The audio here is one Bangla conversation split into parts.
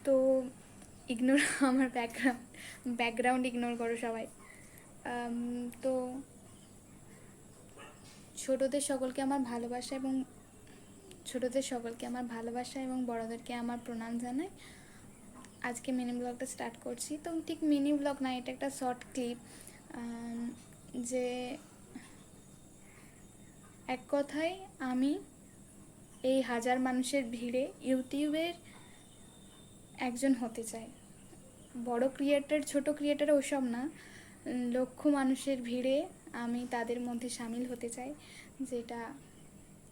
তো ইগনোর আমার ব্যাকগ্রাউন্ড ইগনোর করো সবাই। তো ছোটদের সকলকে আমার ভালোবাসা এবং বড়োদেরকে আমার প্রণাম জানাই। আজকে মিনি ব্লগটা স্টার্ট করছি। তো ঠিক মিনি ব্লগ না, এটা একটা শর্ট ক্লিপ। যে এক কথায় আমি এই হাজার মানুষের ভিড়ে ইউটিউবের একজন হতে চাই। বড় ক্রিয়েটার ছোট ক্রিয়েটার ওসব না, লক্ষ মানুষের ভিড়ে আমি তাদের মধ্যে সামিল হতে চাই, যেটা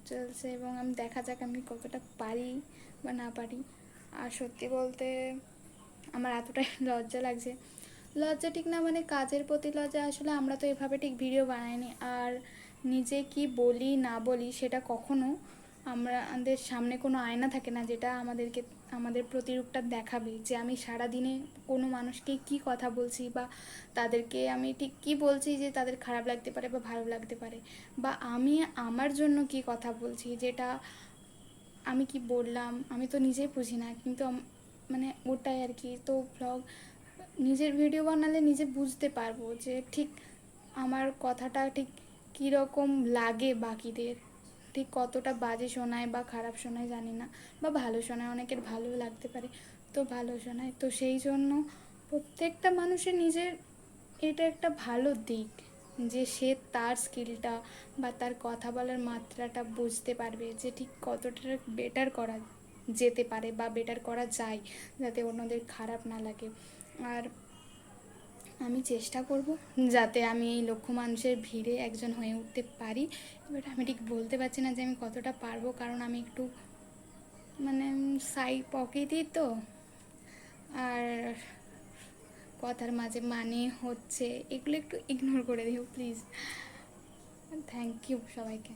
চলছে। এবং আমি দেখা যাক আমি কতটা পারি বা না পারি। আর সত্যি বলতে আমার এতটাই লজ্জা লাগছে, লজ্জা ঠিক না, মানে কাজের প্রতি লজ্জা। আসলে আমরা তো এভাবে ঠিক ভিডিও বানাইনি। আর নিজে কি বলি না বলি সেটা কখনো আমাদের সামনে কোনো আয়না থাকে না যেটা আমাদের প্রতিরূপটা দেখাবে যে আমি সারাদিনে কোনো মানুষকে কি কথা বলছি, বা তাদেরকে আমি ঠিক কী বলছি যে তাদের খারাপ লাগতে পারে বা ভালো লাগতে পারে, বা আমি আমার জন্য কি কথা বলছি, যেটা আমি কি বললাম আমি তো নিজেই বুঝি না। কিন্তু মানে ওটাই আর কি। তো ব্লগ নিজের ভিডিও বানালে নিজে বুঝতে পারবো যে ঠিক আমার কথাটা ঠিক কীরকম লাগে বাকিদের, ঠিক কতটা বাজে শোনায় বা খারাপ শোনায় জানি না, বা ভালো শোনায়, অনেকের ভালো লাগতে পারে। তো ভালো শোনায়, তো সেই জন্য প্রত্যেকটা মানুষের নিজের এটা একটা ভালো দিক যে সে তার স্কিলটা বা তার কথা বলার মাত্রাটা বুঝতে পারবে যে ঠিক কতটা বেটার করা যেতে পারে বা বেটার করা যায়, যাতে অন্যদের খারাপ না লাগে। আর আমি চেষ্টা করব যাতে আমি এই লক্ষ মানুষের ভিড়ে একজন হয়ে উঠতে পারি। এবার আমি ঠিক বলতে পারছি না যে আমি কতটা পারবো, কারণ আমি একটু মানে সাই পকেটই তো। আর কথার মাঝে মানে হচ্ছে, এগুলো একটু ইগনোর করে দিও প্লিজ। থ্যাংক ইউ সবাইকে।